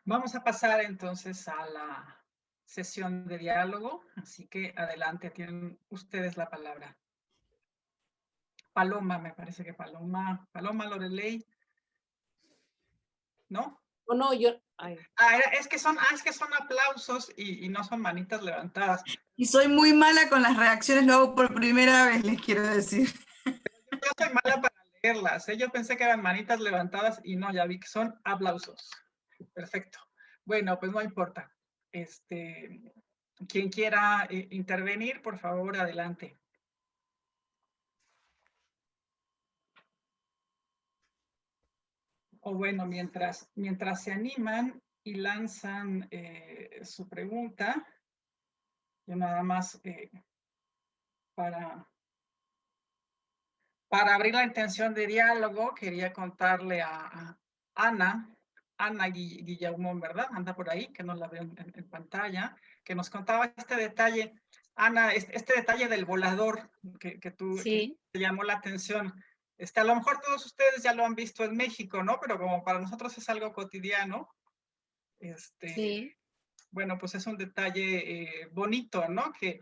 Vamos a pasar entonces a la sesión de diálogo, así que adelante, tienen ustedes la palabra. Paloma, me parece que Paloma Loreley, ¿no? O no, yo. Ay. Es que son aplausos y no son manitas levantadas. Y soy muy mala con las reacciones, lo hago por primera vez, les quiero decir. Yo soy mala para leerlas, ¿eh? Yo pensé que eran manitas levantadas y no, ya vi que son aplausos. Perfecto. Bueno, pues no importa. Quien quiera intervenir, por favor, adelante. O bueno, mientras se animan y lanzan su pregunta, yo nada más para abrir la intención de diálogo, quería contarle a Ana Guillaumón, ¿verdad? Anda por ahí, que no la veo en pantalla, que nos contaba este detalle. Ana, este detalle del volador que te llamó la atención. A lo mejor todos ustedes ya lo han visto en México, ¿no? Pero como para nosotros es algo cotidiano, Sí. bueno, pues es un detalle bonito, ¿no? Que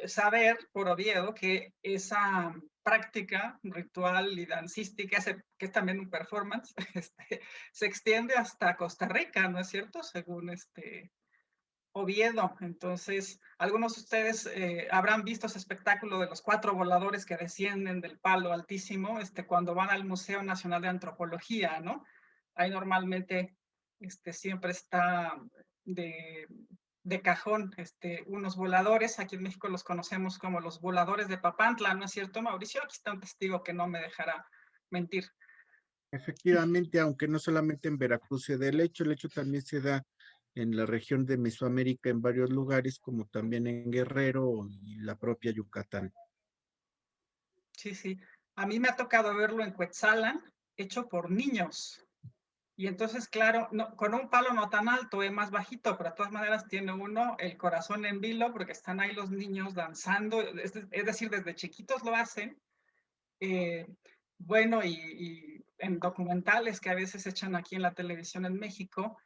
saber por Oviedo que esa práctica ritual y dancística, que es también un performance, se extiende hasta Costa Rica, ¿no es cierto? Según Oviedo. Entonces, algunos de ustedes habrán visto ese espectáculo de los 4 voladores que descienden del palo altísimo cuando van al Museo Nacional de Antropología, ¿no? Ahí normalmente siempre está de cajón unos voladores. Aquí en México los conocemos como los voladores de Papantla, ¿no es cierto, Mauricio? Aquí está un testigo que no me dejará mentir. Efectivamente, aunque no solamente en Veracruz se da el hecho también se da en la región de Mesoamérica en varios lugares, como también en Guerrero y la propia Yucatán. Sí, sí. A mí me ha tocado verlo en Cuetzalan, hecho por niños. Y entonces, claro, no, con un palo no tan alto, es más bajito, pero de todas maneras tiene uno el corazón en vilo porque están ahí los niños danzando, es decir, desde chiquitos lo hacen. Bueno, y en documentales que a veces echan aquí en la televisión en México,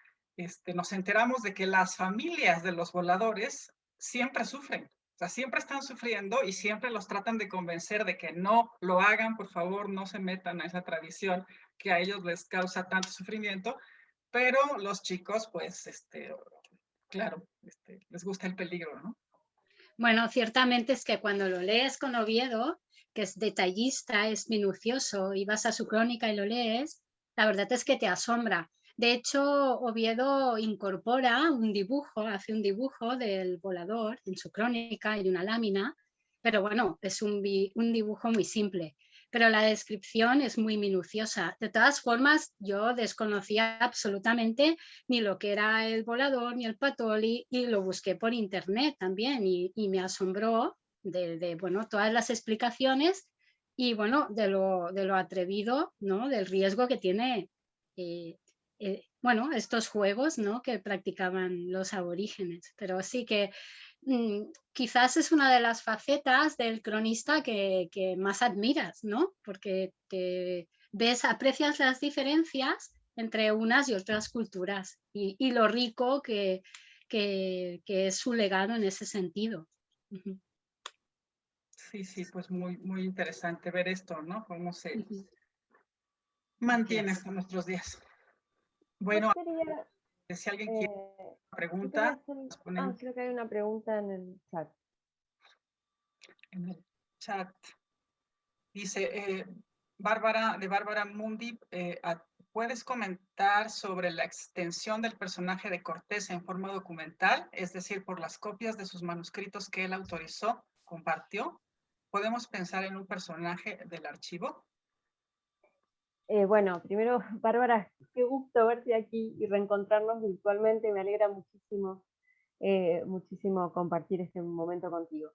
nos enteramos de que las familias de los voladores siempre sufren. O sea, siempre están sufriendo y siempre los tratan de convencer de que no lo hagan, por favor, no se metan a esa tradición que a ellos les causa tanto sufrimiento, pero los chicos, pues, claro, les gusta el peligro, ¿no? Bueno, ciertamente es que cuando lo lees con Oviedo, que es detallista, es minucioso, y vas a su crónica y lo lees, la verdad es que te asombra. De hecho, Oviedo incorpora un dibujo, hace un dibujo del volador en su crónica y una lámina, pero bueno, es un dibujo muy simple. Pero la descripción es muy minuciosa. De todas formas, yo desconocía absolutamente ni lo que era el volador ni el patoli y lo busqué por internet también y me asombró bueno, todas las explicaciones y bueno, de lo atrevido, ¿no? Del riesgo que tiene, bueno, estos juegos, ¿no? Que practicaban los aborígenes. Pero sí que quizás es una de las facetas del cronista que más admiras, ¿no? Porque aprecias las diferencias entre unas y otras culturas y lo rico que es su legado en ese sentido. Sí, sí, pues muy, muy interesante ver esto, ¿no? Cómo se mantiene hasta nuestros días. Bueno, si alguien quiere una pregunta, creo que hay una pregunta en el chat. En el chat. Dice Bárbara Mundi, ¿puedes comentar sobre la extensión del personaje de Cortés en forma documental? Es decir, por las copias de sus manuscritos que él autorizó, compartió. ¿Podemos pensar en un personaje del archivo? Bueno, primero, Bárbara, qué gusto verte aquí y reencontrarnos virtualmente. Me alegra muchísimo, muchísimo compartir este momento contigo.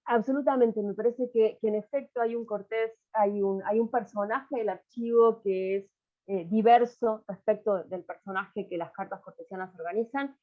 Absolutamente, me parece que en efecto hay un Cortés, hay un personaje del archivo que es diverso respecto del personaje que las cartas cortesianas organizan,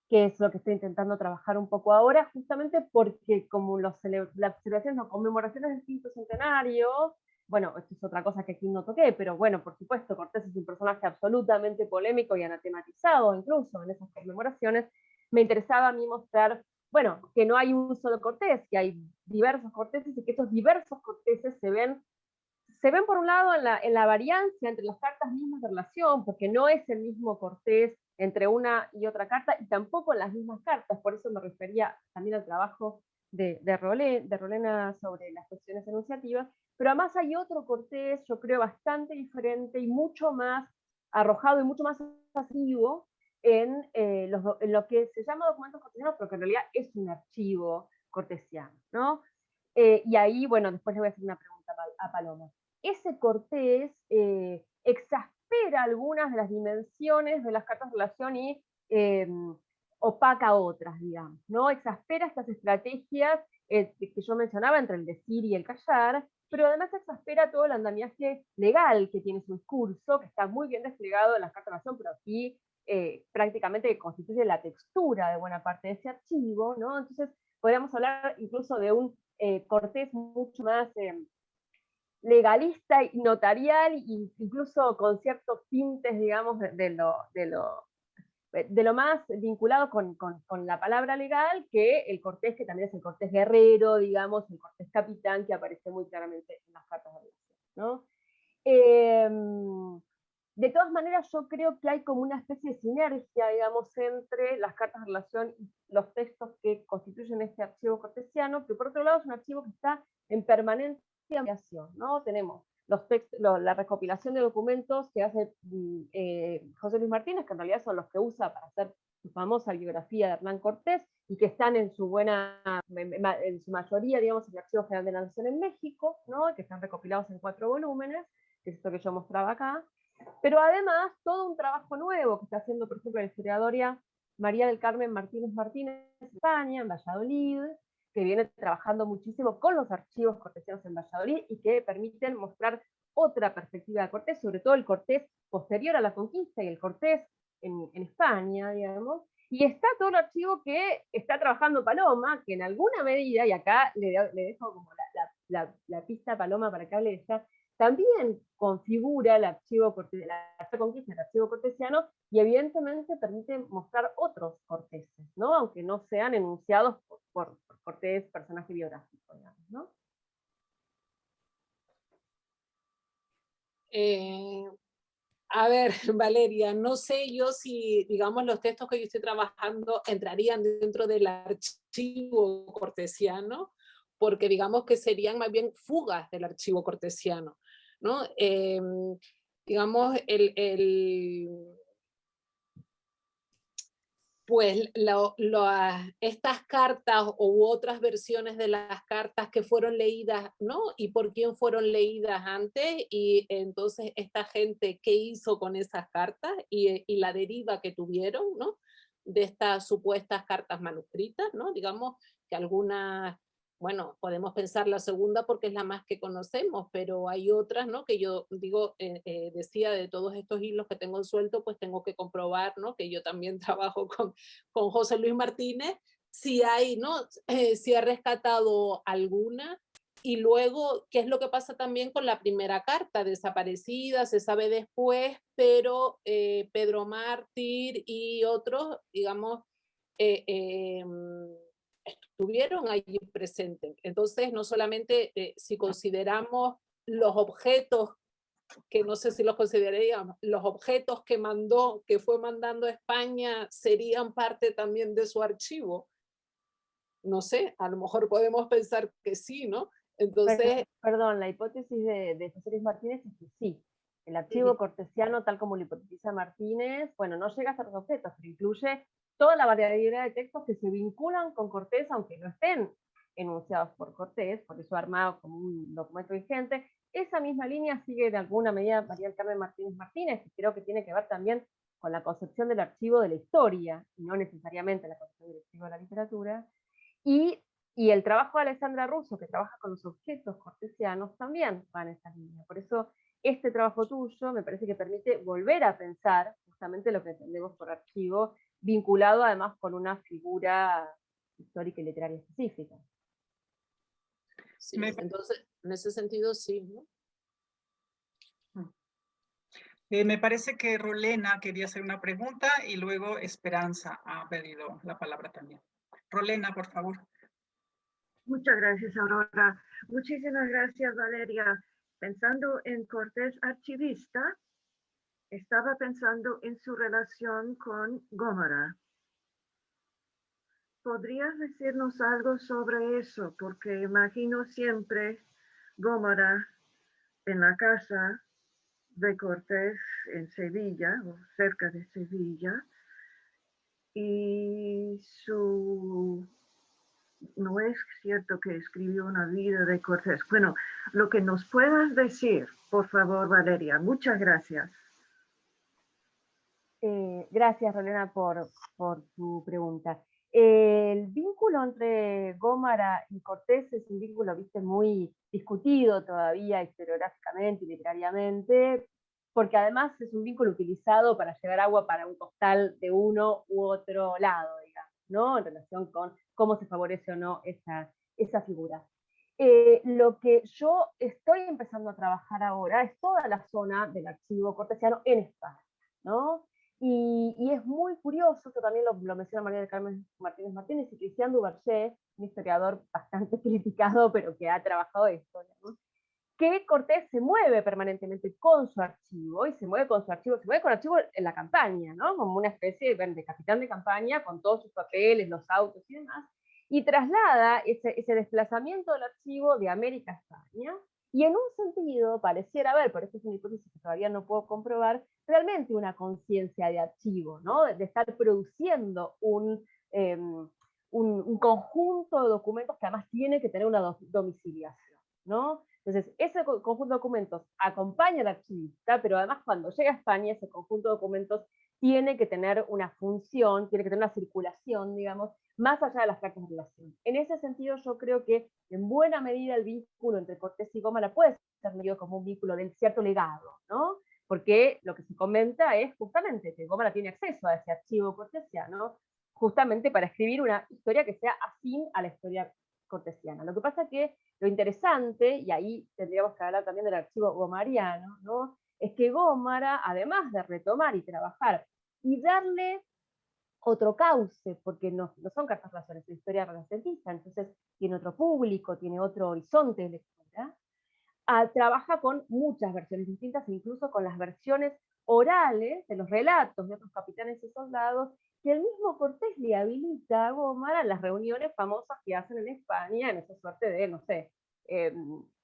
que es lo que estoy intentando trabajar un poco ahora, justamente porque como las celebraciones o conmemoraciones del quinto centenario bueno, esto es otra cosa que aquí no toqué, pero bueno, por supuesto, Cortés es un personaje absolutamente polémico y anatematizado incluso en esas conmemoraciones. Me interesaba a mí mostrar, bueno, que no hay un solo Cortés, que hay diversos Corteses y que estos diversos Corteses se ven por un lado en la variancia entre las cartas mismas de relación, porque no es el mismo Cortés entre una y otra carta, y tampoco en las mismas cartas, por eso me refería también al trabajo de Rolena sobre las cuestiones enunciativas, pero además hay otro Cortés, yo creo, bastante diferente y mucho más arrojado y mucho más activo en lo que se llama documentos cortesianos, pero que en realidad es un archivo cortesiano, ¿no? Y ahí, bueno, después le voy a hacer una pregunta a Paloma. Ese Cortés exaspera algunas de las dimensiones de las cartas de relación y opaca otras, digamos, ¿no? Exaspera estas estrategias que yo mencionaba entre el decir y el callar, pero además exaspera todo el andamiaje legal que tiene su discurso, que está muy bien desplegado en las cartas de relación, pero aquí prácticamente constituye la textura de buena parte de ese archivo, ¿no? Entonces podríamos hablar incluso de un Cortés mucho más legalista y notarial, incluso con ciertos tintes, digamos, de lo más vinculado con la palabra legal, que el Cortés, que también es el Cortés guerrero, digamos, el Cortés capitán, que aparece muy claramente en las cartas de relación, ¿no? De todas maneras, yo creo que hay como una especie de sinergia, digamos, entre las cartas de relación y los textos que constituyen este archivo cortesiano, que por otro lado es un archivo que está en permanente ampliación, ¿no? Tenemos los textos, la recopilación de documentos que hace José Luis Martínez, que en realidad son los que usa para hacer su famosa biografía de Hernán Cortés, y que están en su mayoría, digamos, en el Archivo General de la Nación en México, ¿no? Que están recopilados en 4 volúmenes, que es esto que yo mostraba acá. Pero además, todo un trabajo nuevo que está haciendo, por ejemplo, la historiadora María del Carmen Martínez Martínez en España, en Valladolid, que viene trabajando muchísimo con los archivos cortesianos en Valladolid y que permiten mostrar otra perspectiva de Cortés, sobre todo el Cortés posterior a la conquista y el Cortés en España, digamos. Y está todo el archivo que está trabajando Paloma, que en alguna medida, y acá le dejo como la pista a Paloma para que hable de esta, también configura el archivo la conquista, el archivo cortesiano, y evidentemente permite mostrar otros Corteses, ¿no? Aunque no sean enunciados por Cortés, personaje biográfico, digamos, ¿no? A ver, Valeria, no sé yo si, digamos, los textos que yo estoy trabajando entrarían dentro del archivo cortesiano, porque digamos que serían más bien fugas del archivo cortesiano, ¿no? Digamos, pues estas cartas u otras versiones de las cartas que fueron leídas, ¿no? Y por quién fueron leídas antes, y entonces esta gente, ¿qué hizo con esas cartas? Y la deriva que tuvieron, ¿no? De estas supuestas cartas manuscritas, ¿no? Digamos que algunas, bueno, podemos pensar la segunda porque es la más que conocemos, pero hay otras, ¿no? Que yo digo, decía, de todos estos hilos que tengo suelto, pues tengo que comprobar, ¿no? Que yo también trabajo con José Luis Martínez, si hay, ¿no? Si ha rescatado alguna. Y luego, ¿qué es lo que pasa también con la primera carta? Desaparecida, se sabe después, pero Pedro Mártir y otros, digamos, estuvieron allí presentes. Entonces, no solamente si consideramos los objetos, que no sé si los consideraríamos, los objetos que fue mandando a España, serían parte también de su archivo. No sé, a lo mejor podemos pensar que sí, ¿no? Entonces... Perdón, la hipótesis de José Luis Martínez es que sí. El archivo cortesiano, tal como lo hipotetiza Martínez, bueno, no llega a ser los objetos, pero incluye toda la variedad de textos que se vinculan con Cortés, aunque no estén enunciados por Cortés, por eso armado como un documento vigente. Esa misma línea sigue de alguna medida María del Carmen Martínez Martínez, que creo que tiene que ver también con la concepción del archivo de la historia, y no necesariamente la concepción del archivo de la literatura. Y el trabajo de Alessandra Russo, que trabaja con los objetos cortesianos, también va en esa línea. Por eso este trabajo tuyo me parece que permite volver a pensar justamente lo que entendemos por archivo, vinculado además con una figura histórica y literaria específica. Sí, entonces, en ese sentido sí, ¿no? Me parece que Rolena quería hacer una pregunta y luego Esperanza ha pedido la palabra también. Rolena, por favor. Muchas gracias, Aurora. Muchísimas gracias, Valeria. Pensando en Cortés archivista, estaba pensando en su relación con Gómara. ¿Podrías decirnos algo sobre eso? Porque imagino siempre Gómara en la casa de Cortés en Sevilla, o cerca de Sevilla, y no es cierto que escribió una vida de Cortés. Bueno, lo que nos puedas decir, por favor, Valeria. Muchas gracias. Gracias, Rolena, por tu pregunta. El vínculo entre Gómara y Cortés es un vínculo, viste, muy discutido todavía historiográficamente y literariamente, porque además es un vínculo utilizado para llevar agua para un costal de uno u otro lado, digamos, ¿no? En relación con cómo se favorece o no esa figura. Lo que yo estoy empezando a trabajar ahora es toda la zona del archivo cortesiano en España, ¿no? Y es muy curioso, esto también lo menciona María del Carmen Martínez Martínez y Cristian Duverger, un historiador bastante criticado, pero que ha trabajado esto, ¿no? Que Cortés se mueve permanentemente con su archivo, y se mueve con archivo en la campaña, ¿no? Como una especie de capitán de campaña, con todos sus papeles, los autos y demás, y traslada ese desplazamiento del archivo de América a España, y en un sentido pareciera haber, por eso es una hipótesis que todavía no puedo comprobar, realmente una conciencia de archivo, ¿no? De estar produciendo un conjunto de documentos que además tiene que tener una domiciliación, ¿no? Entonces, ese conjunto de documentos acompaña al archivista, pero además cuando llega a España, ese conjunto de documentos tiene que tener una función, tiene que tener una circulación, digamos, más allá de las cartas de relación. En ese sentido, yo creo que en buena medida el vínculo entre Cortés y Gómara puede ser medido como un vínculo del cierto legado, ¿no? Porque lo que se comenta es justamente que Gómara tiene acceso a ese archivo cortesiano, justamente para escribir una historia que sea afín a la historia cortesiana. Lo que pasa es que lo interesante, y ahí tendríamos que hablar también del archivo gomariano, ¿no? Es que Gómara, además de retomar y trabajar y darle otro cauce, porque no son cartas relaciones, es historia renacentista, entonces tiene otro público, tiene otro horizonte de lectura, trabaja con muchas versiones distintas, incluso con las versiones orales de los relatos de otros capitanes y soldados, que el mismo Cortés le habilita a Gómara en las reuniones famosas que hacen en España, en esa suerte de, no sé,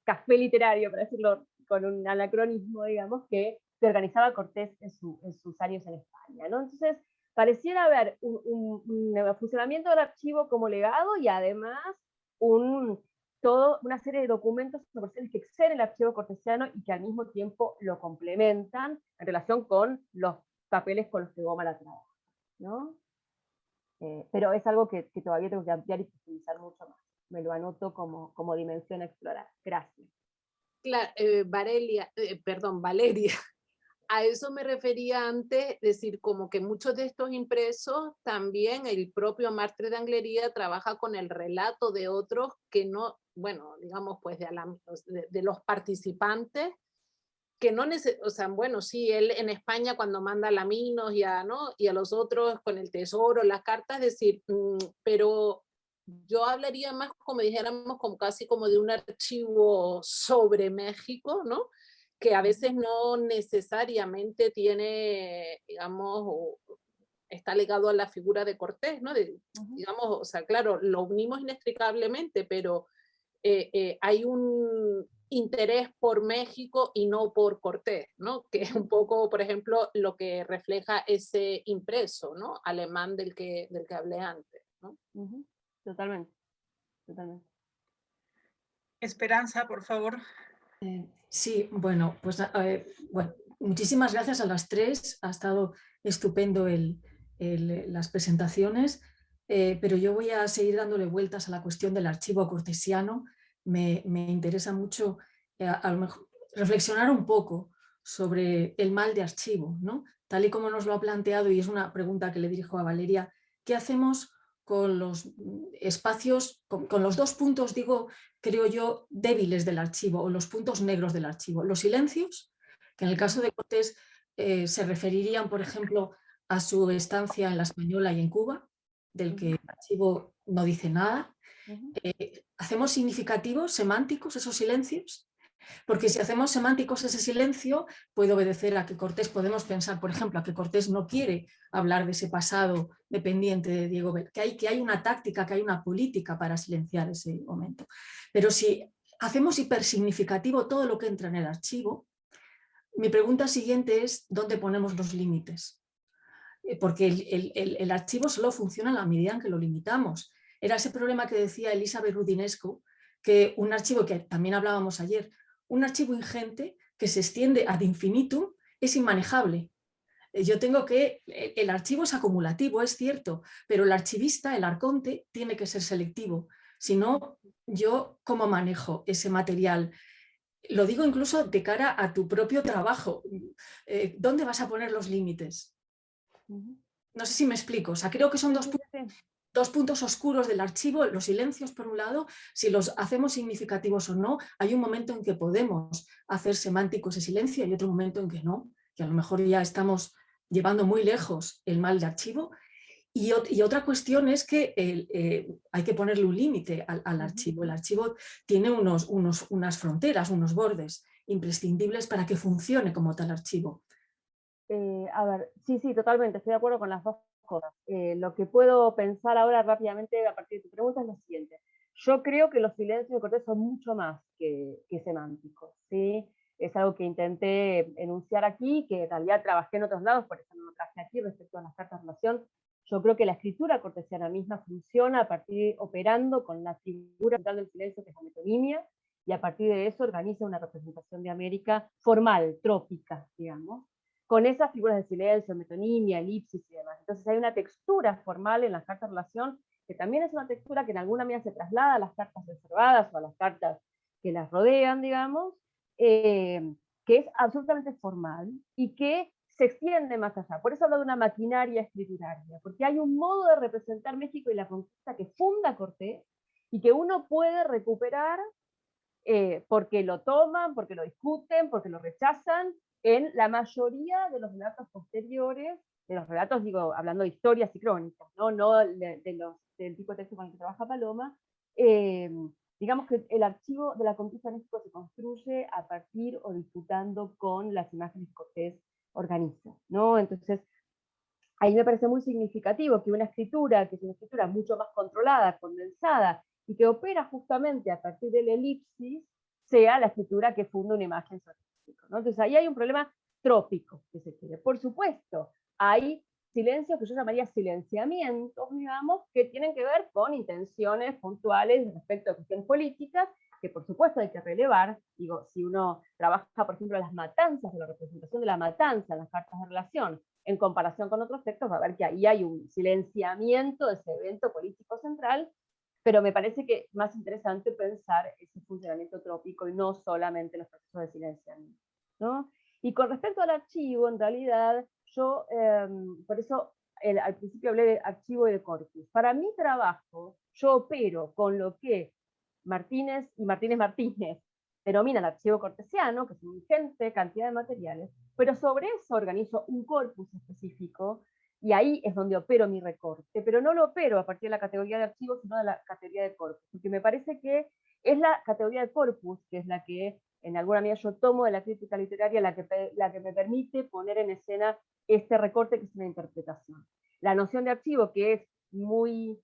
café literario, para decirlo con un anacronismo, digamos, que organizaba Cortés en sus años en España, ¿no? Entonces, pareciera haber un funcionamiento del archivo como legado y además toda una serie de documentos que exceden el archivo cortesiano y que al mismo tiempo lo complementan en relación con los papeles con los que Gómara trabaja, ¿no? Pero es algo que todavía tengo que ampliar y profundizar mucho más. Me lo anoto como dimensión a explorar. Gracias. Claro, Valeria, a eso me refería antes, decir, como que muchos de estos impresos también el propio Martre de Anglería trabaja con el relato de otros que no, bueno, digamos, pues de los participantes, que no o sea, bueno, sí, él en España cuando manda a Laminos ¿no? Y a los otros con el tesoro, las cartas, es decir, pero yo hablaría más, como dijéramos, como casi como de un archivo sobre México, ¿no? Que a veces no necesariamente tiene, digamos, está ligado a la figura de Cortés, ¿no? Digamos, o sea, claro, lo unimos inextricablemente, pero hay un interés por México y no por Cortés, ¿no? Que es un poco, por ejemplo, lo que refleja ese impreso, ¿no? Alemán del que hablé antes, ¿no? Totalmente, totalmente. Esperanza, por favor. Sí, bueno, pues bueno, muchísimas gracias a las tres. Ha estado estupendo las presentaciones, pero yo voy a seguir dándole vueltas a la cuestión del archivo cortesiano. Me interesa mucho a lo mejor reflexionar un poco sobre el mal de archivo, ¿no? Tal y como nos lo ha planteado, y es una pregunta que le dirijo a Valeria, ¿qué hacemos con los espacios, con los dos puntos, digo, creo yo, débiles del archivo o los puntos negros del archivo? Los silencios, que en el caso de Cortés se referirían, por ejemplo, a su estancia en La Española y en Cuba, del que el archivo no dice nada. ¿Hacemos significativos, semánticos esos silencios? Porque si hacemos semánticos ese silencio, puede obedecer a que Cortés, podemos pensar, por ejemplo, a que Cortés no quiere hablar de ese pasado dependiente de Diego Velázquez, que hay una táctica, que hay una política para silenciar ese momento. Pero si hacemos hipersignificativo todo lo que entra en el archivo, mi pregunta siguiente es, ¿dónde ponemos los límites? Porque el archivo solo funciona en la medida en que lo limitamos. Era ese problema que decía Elizabeth Rudinesco, que un archivo, que también hablábamos ayer, un archivo ingente que se extiende ad infinitum es inmanejable. Yo tengo que, el archivo es acumulativo, es cierto, pero el archivista, el arconte, tiene que ser selectivo. Si no, yo, ¿cómo manejo ese material? Lo digo incluso de cara a tu propio trabajo. ¿Dónde vas a poner los límites? No sé si me explico. O sea, creo que son dos puntos oscuros del archivo, los silencios por un lado, si los hacemos significativos o no, hay un momento en que podemos hacer semántico ese silencio y otro momento en que no, que a lo mejor ya estamos llevando muy lejos el mal de archivo. Y otra cuestión es que hay que ponerle un límite al archivo. El archivo tiene unas fronteras, unos bordes imprescindibles para que funcione como tal archivo. A ver, sí, totalmente, estoy de acuerdo con las dos cosas. Lo que puedo pensar ahora rápidamente a partir de tu pregunta es lo siguiente. Yo creo que los silencios de Cortés son mucho más que semánticos, ¿sí? Es algo que intenté enunciar aquí, que en realidad trabajé en otros lados, por eso no lo traje aquí respecto a las cartas de relación. Yo creo que la escritura cortesiana misma funciona a partir operando con la figura central del silencio, que es la metonimia, y a partir de eso organiza una representación de América formal, trópica, digamos, con esas figuras de silencio, metonimia, elipsis y demás. Entonces hay una textura formal en las cartas de relación, que también es una textura que en alguna medida se traslada a las cartas reservadas o a las cartas que las rodean, digamos, que es absolutamente formal y que se extiende más allá. Por eso hablo de una maquinaria escrituraria, porque hay un modo de representar México y la conquista que funda Cortés y que uno puede recuperar porque lo toman, porque lo discuten, porque lo rechazan, en la mayoría de los relatos posteriores, de los relatos, digo, hablando de historias y crónicas, no del tipo de texto con el que trabaja Paloma, digamos que el archivo de la conquista de México se construye a partir o disputando con las imágenes que Cortés organiza, ¿no? Entonces, ahí me parece muy significativo que una escritura, que es una escritura mucho más controlada, condensada, y que opera justamente a partir del elipsis, sea la escritura que funda una imagen sobre México, ¿no? Entonces ahí hay un problema trópico, que se quiere. Por supuesto, hay silencios que yo llamaría silenciamientos, digamos, que tienen que ver con intenciones puntuales respecto a cuestiones políticas, que por supuesto hay que relevar. Digo, si uno trabaja, por ejemplo, las matanzas, de la representación de la matanza en las cartas de relación, en comparación con otros textos, va a ver que ahí hay un silenciamiento de ese evento político central, pero me parece que es más interesante pensar ese funcionamiento trópico y no solamente los procesos de silenciamiento, ¿no? Y con respecto al archivo, en realidad, yo, por eso al principio hablé de archivo y de corpus. Para mi trabajo, yo opero con lo que Martínez y Martínez denominan archivo cortesiano, que es una ingente cantidad de materiales, pero sobre eso organizo un corpus específico, y ahí es donde opero mi recorte, pero no lo opero a partir de la categoría de archivo, sino de la categoría de corpus, porque me parece que es la categoría de corpus, que es la que en alguna medida yo tomo de la crítica literaria, la que me permite poner en escena este recorte, que es una interpretación. La noción de archivo, que es muy,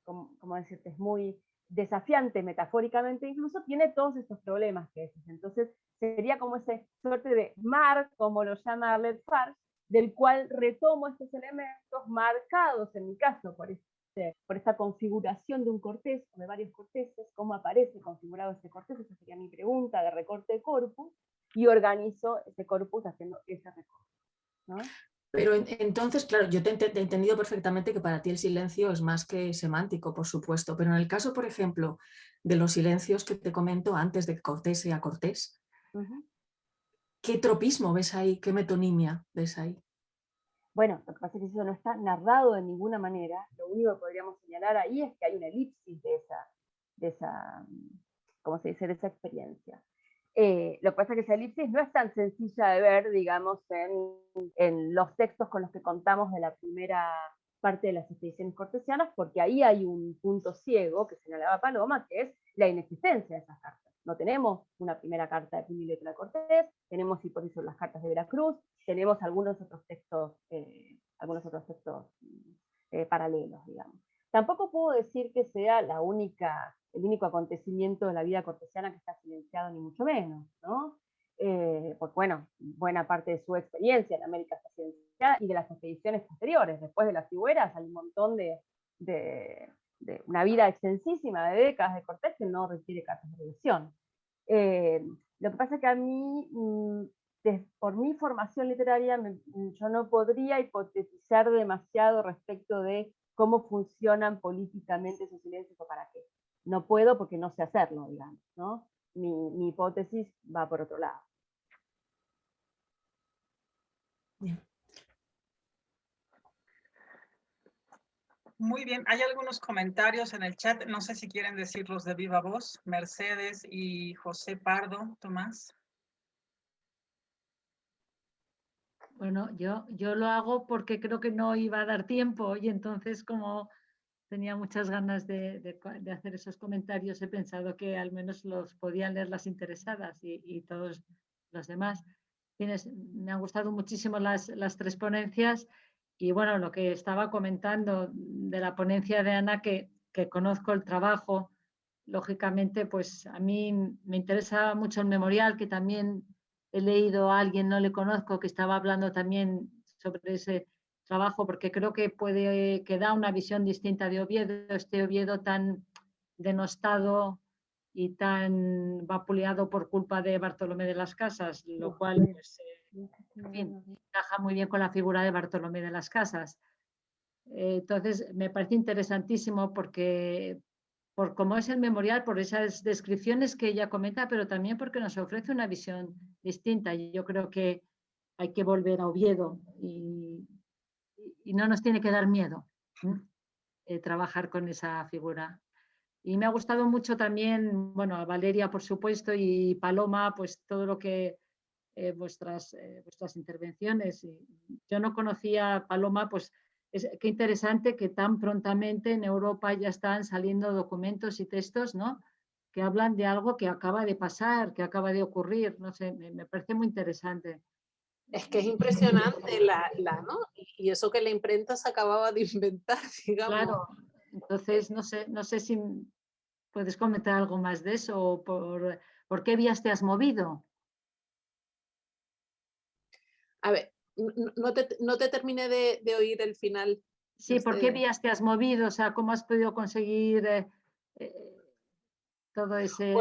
¿cómo decirte? Es muy desafiante metafóricamente, incluso tiene todos estos problemas que dices. Entonces sería como esa suerte de mar, como lo llama Arlette Farge, del cual retomo estos elementos marcados, en mi caso, por esta configuración de un cortés o de varios corteses, cómo aparece configurado este cortés, esa sería mi pregunta de recorte de corpus, y organizo ese corpus haciendo ese recorte, ¿no? Pero entonces, claro, yo te he entendido perfectamente que para ti el silencio es más que semántico, por supuesto, pero en el caso, por ejemplo, de los silencios que te comento antes de Cortés y a Cortés, ¿qué tropismo ves ahí? ¿Qué metonimia ves ahí? Bueno, lo que pasa es que eso no está narrado de ninguna manera. Lo único que podríamos señalar ahí es que hay una elipsis de esa ¿cómo se dice?, de esa experiencia. Lo que pasa es que esa elipsis no es tan sencilla de ver, digamos, en los textos con los que contamos de la primera parte de las expediciones cortesianas, porque ahí hay un punto ciego que señalaba Paloma, que es la inexistencia de esas cartas. No tenemos una primera carta de Plinio y Letra de Cortés, tenemos hipótesis sobre las cartas de Veracruz, tenemos algunos otros textos paralelos, digamos. Tampoco puedo decir que sea el único acontecimiento de la vida cortesiana que está silenciado, ni mucho menos, ¿no? Pues bueno, buena parte de su experiencia en América está silenciada, y de las expediciones posteriores, después de las figueras, hay un montón de una vida extensísima de décadas de Cortés que no requiere cartas de revisión. Lo que pasa es que a mí, por mi formación literaria, yo no podría hipotetizar demasiado respecto de cómo funcionan políticamente esos silencios o para qué. No puedo porque no sé hacerlo, digamos, ¿no? Mi hipótesis va por otro lado. Bien. Muy bien, hay algunos comentarios en el chat, no sé si quieren decirlos de viva voz, Mercedes y José Pardo, Tomás. Bueno, yo lo hago porque creo que no iba a dar tiempo y entonces como tenía muchas ganas de hacer esos comentarios, he pensado que al menos los podían leer las interesadas y todos los demás. Me han gustado muchísimo las tres ponencias y bueno, lo que estaba comentando de la ponencia de Ana, que conozco el trabajo, lógicamente pues a mí me interesa mucho el memorial, que también he leído a alguien, no le conozco, que estaba hablando también sobre ese trabajo, porque creo que da una visión distinta de Oviedo, este Oviedo tan denostado y tan vapuleado por culpa de Bartolomé de las Casas, lo cual pues, en fin, encaja muy bien con la figura de Bartolomé de las Casas. Entonces me parece interesantísimo porque por cómo es el memorial, por esas descripciones que ella comenta, pero también porque nos ofrece una visión distinta. Y yo creo que hay que volver a Oviedo y no nos tiene que dar miedo trabajar con esa figura. Y me ha gustado mucho también, bueno, a Valeria, por supuesto, y Paloma, pues todo lo que vuestras intervenciones. Yo no conocía a Paloma, pues qué interesante que tan prontamente en Europa ya están saliendo documentos y textos, ¿no? Que hablan de algo que acaba de pasar, que acaba de ocurrir, no sé, me parece muy interesante. Es que es impresionante ¿no? Y eso que la imprenta se acababa de inventar, digamos. Claro, entonces no sé si puedes comentar algo más de eso, o por qué vías te has movido. A ver, no te terminé de oír el final. Sí, ¿por qué vías te has movido? O sea, ¿cómo has podido conseguir todo ese...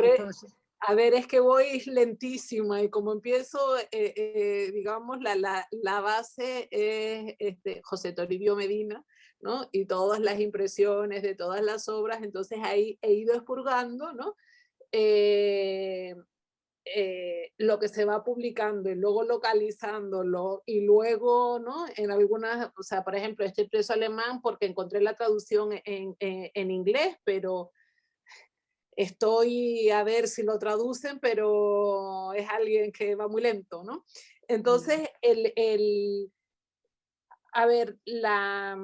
A ver, es que voy lentísima y como empiezo, digamos, la base es José Toribio Medina, ¿no? Y todas las impresiones de todas las obras, entonces ahí he ido expurgando, ¿no? Lo que se va publicando y luego localizándolo y luego, ¿no? En algunas, o sea, por ejemplo, este impreso alemán porque encontré la traducción en inglés, pero estoy a ver si lo traducen, pero es alguien que va muy lento, ¿no? Entonces, a ver, la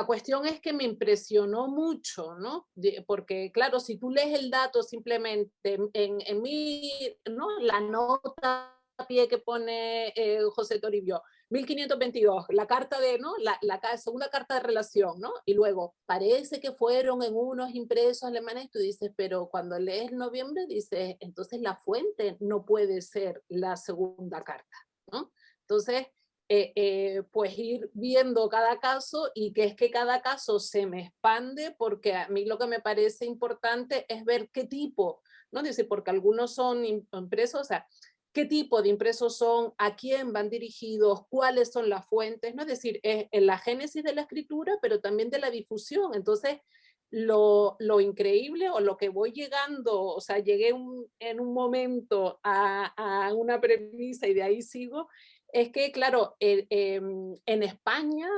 cuestión es que me impresionó mucho, ¿no? Porque, claro, si tú lees el dato simplemente en mi, ¿no? La nota a pie que pone José Toribio, 1522, la carta de, ¿no? La segunda carta de relación, ¿no? Y luego, parece que fueron en unos impresos alemanes, tú dices, pero cuando lees noviembre, dices, entonces la fuente no puede ser la segunda carta, ¿no? Entonces, pues ir viendo cada caso y que es que cada caso se me expande porque a mí lo que me parece importante es ver qué tipo, ¿no? Dice, porque algunos son impresos, o sea, qué tipo de impresos son, a quién van dirigidos, cuáles son las fuentes, ¿no? Es decir, es en la génesis de la escritura, pero también de la difusión. Entonces, lo increíble o lo que voy llegando, o sea, llegué en un momento a una premisa y de ahí sigo, es que, claro, en España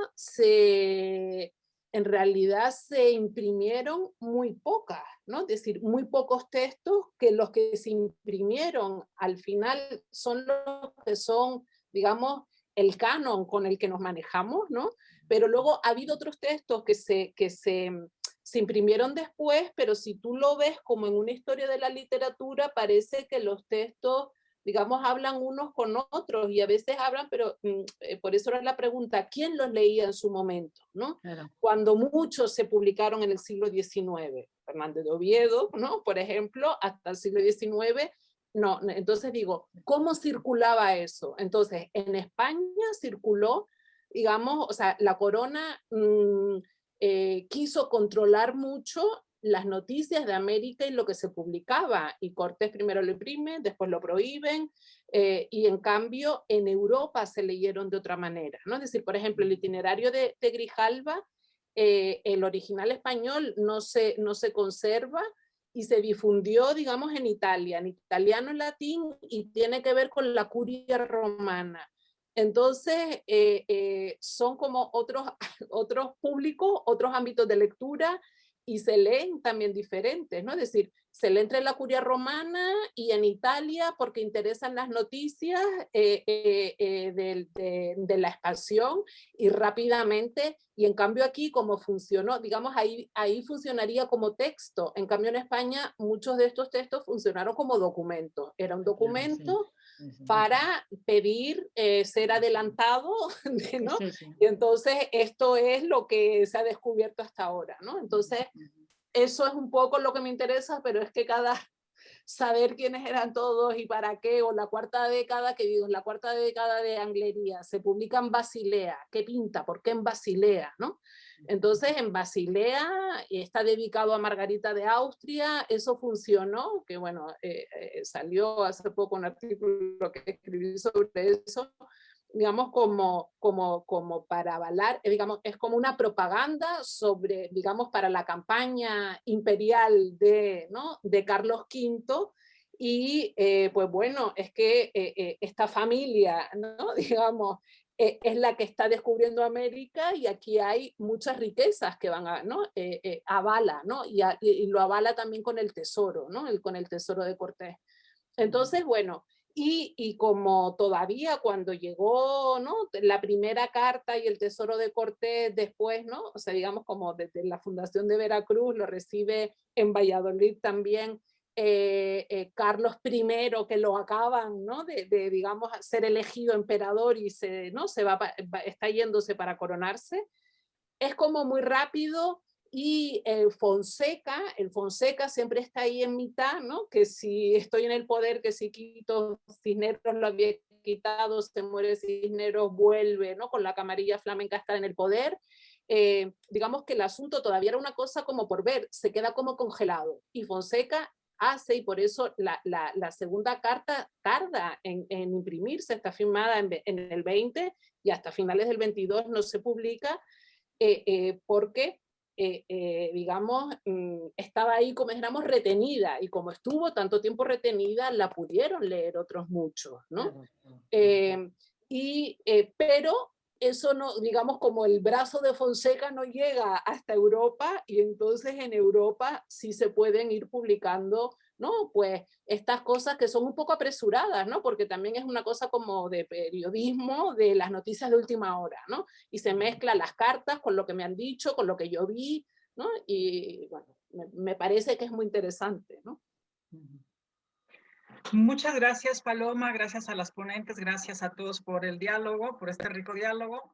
en realidad se imprimieron muy pocas, ¿no? Es decir, muy pocos textos, que los que se imprimieron al final son los que son, digamos, el canon con el que nos manejamos, ¿no? Pero luego ha habido otros textos que se imprimieron después, pero si tú lo ves como en una historia de la literatura, parece que los textos, digamos, hablan unos con otros y a veces hablan, pero por eso era la pregunta, ¿quién los leía en su momento? ¿No? Claro. Cuando muchos se publicaron en el siglo XIX, Fernández de Oviedo, ¿no? Por ejemplo, hasta el siglo XIX, no, entonces digo, ¿cómo circulaba eso? Entonces, en España circuló, digamos, o sea, la corona quiso controlar mucho las noticias de América y lo que se publicaba, y Cortés primero lo imprime, después lo prohíben, y en cambio en Europa se leyeron de otra manera, ¿no? Es decir, por ejemplo, el itinerario de Grijalva, el original español no se conserva y se difundió, digamos, en Italia, en italiano, en latín, y tiene que ver con la curia romana. Entonces, son como otros públicos, otros ámbitos de lectura, y se leen también diferentes, ¿no? Es decir, se lee entre la curia romana y en Italia porque interesan las noticias de la expansión y rápidamente, y en cambio aquí como funcionó, digamos, ahí funcionaría como texto, en cambio en España muchos de estos textos funcionaron como documentos, era un documento para pedir ser adelantado, ¿no? Y entonces esto es lo que se ha descubierto hasta ahora, ¿no? Entonces eso es un poco lo que me interesa, pero es que saber quiénes eran todos y para qué, o la cuarta década, que digo, la cuarta década de Anglería, se publica en Basilea, ¿qué pinta? ¿Por qué en Basilea? ¿No? Entonces en Basilea está dedicado a Margarita de Austria, eso funcionó, que bueno, salió hace poco un artículo que escribí sobre eso, digamos, como para avalar, digamos, es como una propaganda sobre, digamos, para la campaña imperial de Carlos V, y pues bueno, es que esta familia, ¿no? Digamos, es la que está descubriendo América, y aquí hay muchas riquezas que van a, ¿no? Avala, ¿no? Y lo avala también con el tesoro, ¿no? Con el tesoro de Cortés. Entonces, bueno, y como todavía cuando llegó, ¿no? La primera carta y el tesoro de Cortés después, ¿no? O sea, digamos como desde la fundación de Veracruz, lo recibe en Valladolid también Carlos I, que lo acaban, ¿no? digamos, ser elegido emperador y ¿no? Está yéndose para coronarse. Es como muy rápido. Y el Fonseca siempre está ahí en mitad, ¿no? Que si estoy en el poder, que si quito, Cisneros lo había quitado, se muere Cisneros, vuelve, ¿no? Con la camarilla flamenca está en el poder. Digamos que el asunto todavía era una cosa como por ver, se queda como congelado. Y Fonseca hace, y por eso la segunda carta tarda en imprimirse, está firmada en el 20 y hasta finales del 22 no se publica, porque digamos, estaba ahí, como dijéramos, retenida, y como estuvo tanto tiempo retenida, la pudieron leer otros muchos, ¿no? Pero eso no, digamos, como el brazo de Fonseca no llega hasta Europa, y entonces en Europa sí se pueden ir publicando, ¿no? Pues estas cosas que son un poco apresuradas, ¿no? Porque también es una cosa como de periodismo, de las noticias de última hora, ¿no? Y se mezclan las cartas con lo que me han dicho, con lo que yo vi, ¿no? Y bueno, me parece que es muy interesante, ¿no? Muchas gracias, Paloma, gracias a las ponentes, gracias a todos por el diálogo, por este rico diálogo.